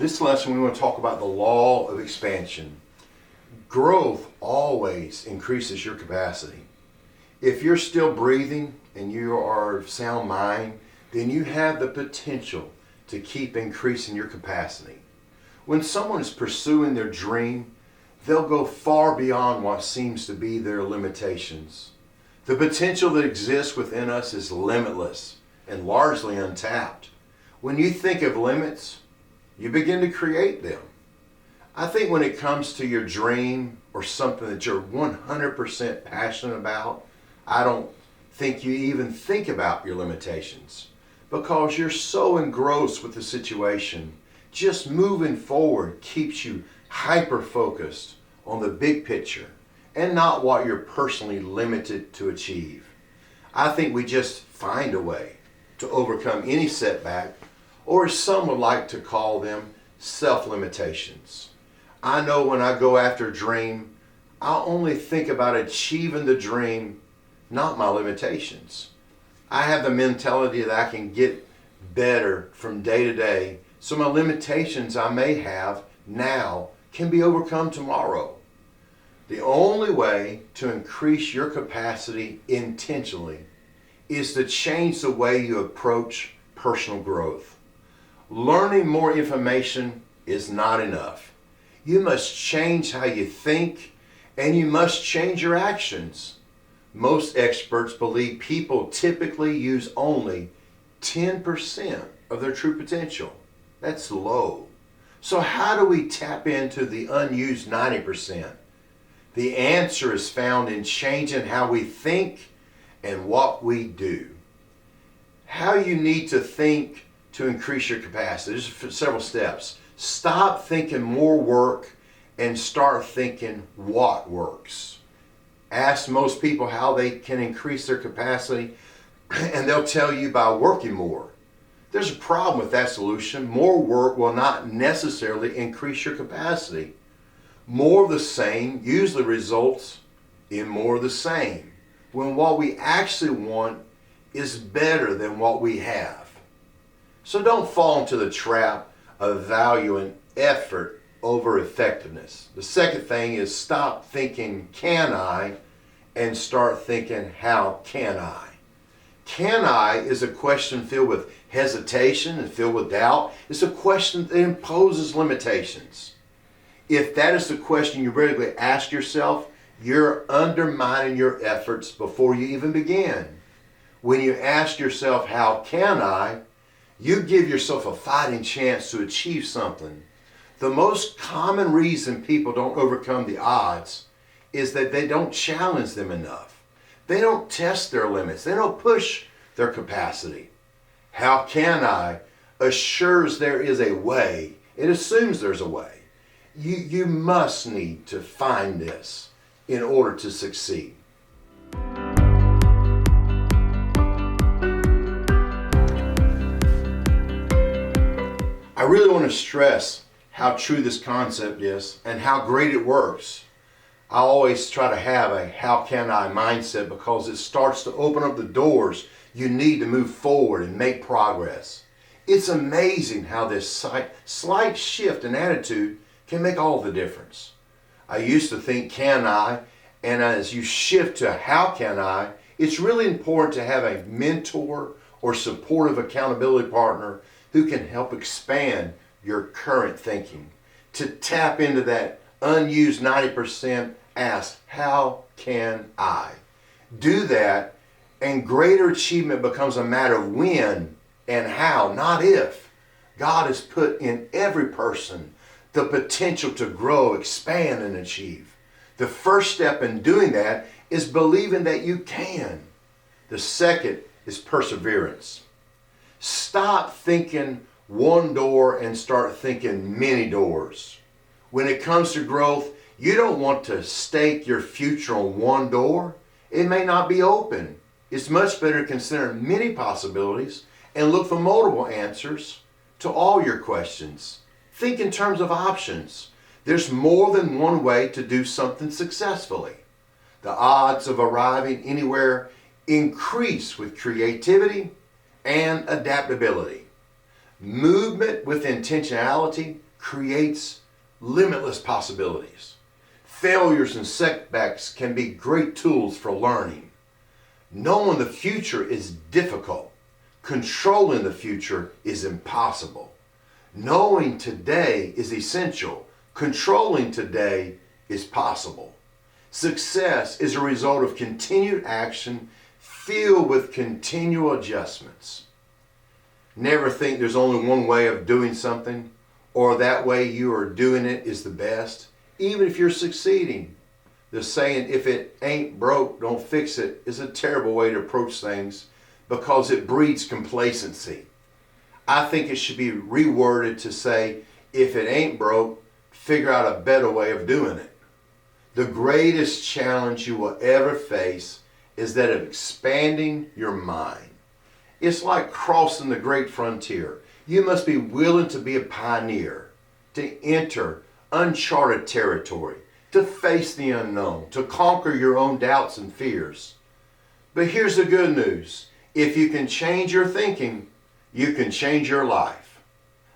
This lesson we want to talk about the law of expansion. Growth always increases your capacity. If you're still breathing and you are of sound mind, then you have the potential to keep increasing your capacity. When someone is pursuing their dream, they'll go far beyond what seems to be their limitations. The potential that exists within us is limitless and largely untapped. When you think of limits, you begin to create them. I think when it comes to your dream or something that you're 100% passionate about, I don't think you even think about your limitations because you're so engrossed with the situation. Just moving forward keeps you hyper-focused on the big picture and not what you're personally limited to achieve. I think we just find a way to overcome any setback, or as some would like to call them, self-limitations. I know when I go after a dream, I'll only think about achieving the dream, not my limitations. I have the mentality that I can get better from day to day, so my limitations I may have now can be overcome tomorrow. The only way to increase your capacity intentionally is to change the way you approach personal growth. Learning more information is not enough. You must change how you think, and you must change your actions. Most experts believe people typically use only 10% of their true potential. That's low. So how do we tap into the unused 90%? The answer is found in changing how we think and what we do. How you need to think to increase your capacity. There's several steps. Stop thinking more work and start thinking what works. Ask most people how they can increase their capacity, and they'll tell you by working more. There's a problem with that solution. More work will not necessarily increase your capacity. More of the same usually results in more of the same, when what we actually want is better than what we have. So don't fall into the trap of valuing effort over effectiveness. The second thing is stop thinking, can I, and start thinking, how can I? Can I is a question filled with hesitation and filled with doubt. It's a question that imposes limitations. If that is the question you regularly ask yourself, you're undermining your efforts before you even begin. When you ask yourself, how can I, you give yourself a fighting chance to achieve something. The most common reason people don't overcome the odds is that they don't challenge them enough. They don't test their limits. They don't push their capacity. How can I assures there is a way. It assumes there's a way. You must need to find this in order to succeed. I really want to stress how true this concept is and how great it works. I always try to have a how can I mindset because it starts to open up the doors you need to move forward and make progress. It's amazing how this slight shift in attitude can make all the difference. I used to think, can I? And as you shift to how can I, it's really important to have a mentor or supportive accountability partner who can help expand your current thinking. To tap into that unused 90%, ask, how can I? Do that, and greater achievement becomes a matter of when and how, not if. God has put in every person the potential to grow, expand, and achieve. The first step in doing that is believing that you can. The second is perseverance. Stop thinking one door and start thinking many doors. When it comes to growth, you don't want to stake your future on one door. It may not be open. It's much better to consider many possibilities and look for multiple answers to all your questions. Think in terms of options. There's more than one way to do something successfully. The odds of arriving anywhere increase with creativity and adaptability. Movement with intentionality creates limitless possibilities. Failures and setbacks can be great tools for learning. Knowing the future is difficult. Controlling the future is impossible. Knowing today is essential. Controlling today is possible. Success is a result of continued action filled with continual adjustments. Never think there's only one way of doing something, or that way you are doing it is the best, even if you're succeeding. The saying, if it ain't broke, don't fix it, is a terrible way to approach things because it breeds complacency. I think it should be reworded to say, if it ain't broke, figure out a better way of doing it. The greatest challenge you will ever face is that of expanding your mind. It's like crossing the great frontier. You must be willing to be a pioneer, to enter uncharted territory, to face the unknown, to conquer your own doubts and fears. But here's the good news. If you can change your thinking, you can change your life.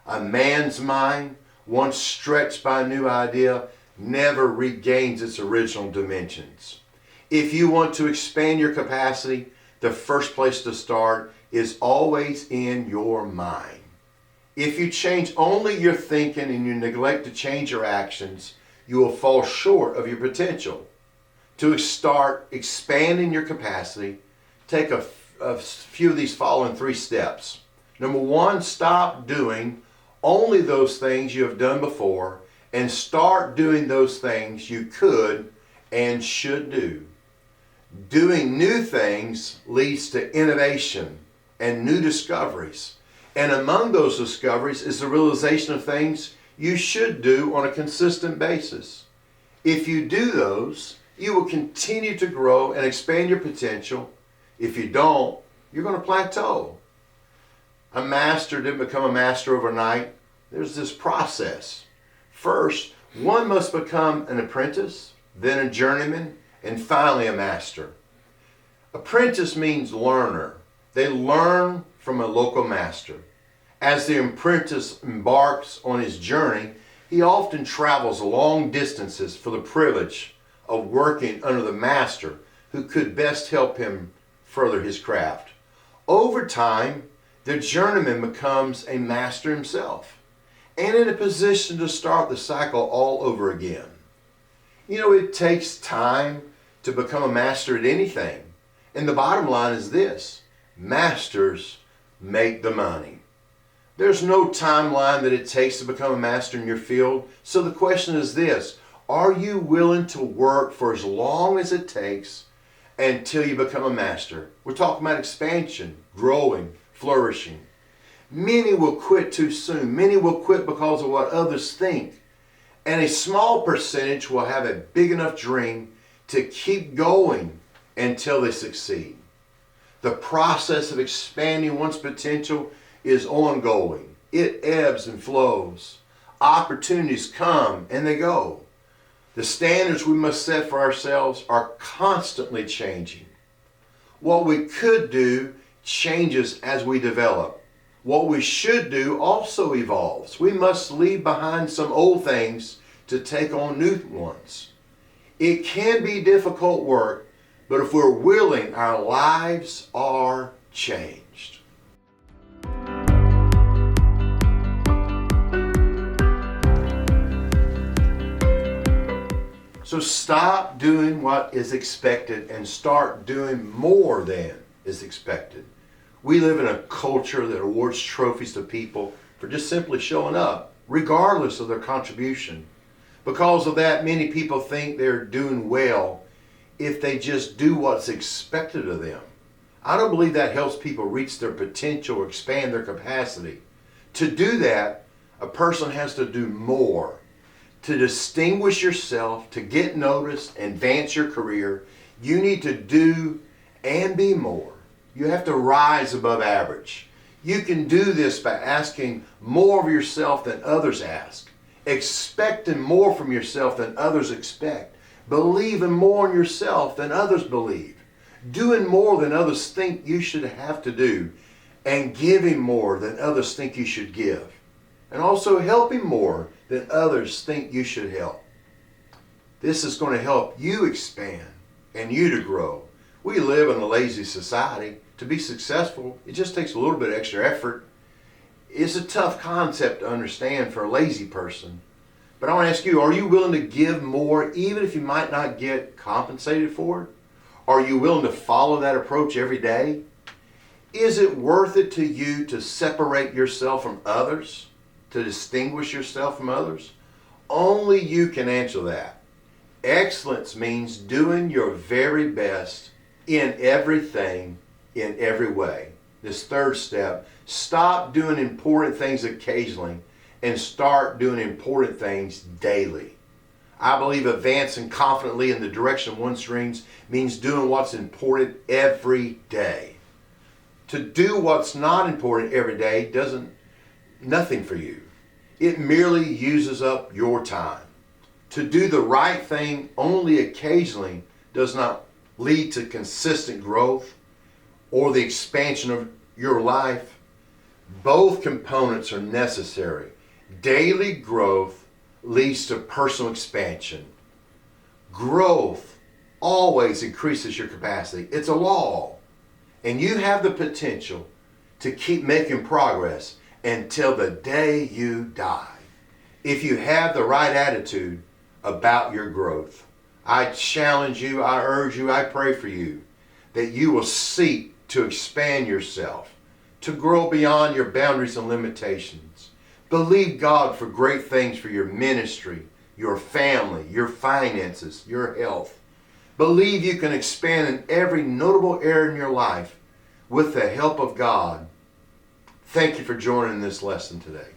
A man's mind, once stretched by a new idea, never regains its original dimensions. If you want to expand your capacity, the first place to start is always in your mind. If you change only your thinking and you neglect to change your actions, you will fall short of your potential. To start expanding your capacity, take a few of these following 3 steps. Number 1, stop doing only those things you have done before and start doing those things you could and should do. Doing new things leads to innovation and new discoveries. And among those discoveries is the realization of things you should do on a consistent basis. If you do those, you will continue to grow and expand your potential. If you don't, you're going to plateau. A master didn't become a master overnight. There's this process. First, one must become an apprentice, then a journeyman, and finally a master. Apprentice means learner. They learn from a local master. As the apprentice embarks on his journey, he often travels long distances for the privilege of working under the master who could best help him further his craft. Over time, the journeyman becomes a master himself and in a position to start the cycle all over again. You know, it takes time to become a master at anything. And the bottom line is this: masters make the money. There's no timeline that it takes to become a master in your field. So the question is this: are you willing to work for as long as it takes until you become a master? We're talking about expansion, growing, flourishing. Many will quit too soon. Many will quit because of what others think. And a small percentage will have a big enough dream to keep going until they succeed. The process of expanding one's potential is ongoing. It ebbs and flows. Opportunities come and they go. The standards we must set for ourselves are constantly changing. What we could do changes as we develop. What we should do also evolves. We must leave behind some old things to take on new ones. It can be difficult work, but if we're willing, our lives are changed. So stop doing what is expected and start doing more than is expected. We live in a culture that awards trophies to people for just simply showing up, regardless of their contribution. Because of that, many people think they're doing well if they just do what's expected of them. I don't believe that helps people reach their potential or expand their capacity. To do that, a person has to do more. To distinguish yourself, to get noticed, advance your career, you need to do and be more. You have to rise above average. You can do this by asking more of yourself than others ask, expecting more from yourself than others expect, believing more in yourself than others believe, doing more than others think you should have to do, and giving more than others think you should give, and also helping more than others think you should help. This is going to help you expand and you to grow. We live in a lazy society. To be successful, it just takes a little bit of extra effort. It's a tough concept to understand for a lazy person. But I want to ask you, are you willing to give more even if you might not get compensated for it? Are you willing to follow that approach every day? Is it worth it to you to separate yourself from others, to distinguish yourself from others? Only you can answer that. Excellence means doing your very best in everything, in every way. This third step, stop doing important things occasionally and start doing important things daily. I believe advancing confidently in the direction one's dreams means doing what's important every day. To do what's not important every day doesn't nothing for you. It merely uses up your time. To do the right thing only occasionally does not lead to consistent growth or the expansion of your life. Both components are necessary. Daily growth leads to personal expansion. Growth always increases your capacity. It's a law. And you have the potential to keep making progress until the day you die. If you have the right attitude about your growth, I challenge you, I urge you, I pray for you that you will seek to expand yourself, to grow beyond your boundaries and limitations. Believe God for great things for your ministry, your family, your finances, your health. Believe you can expand in every notable area in your life with the help of God. Thank you for joining this lesson today.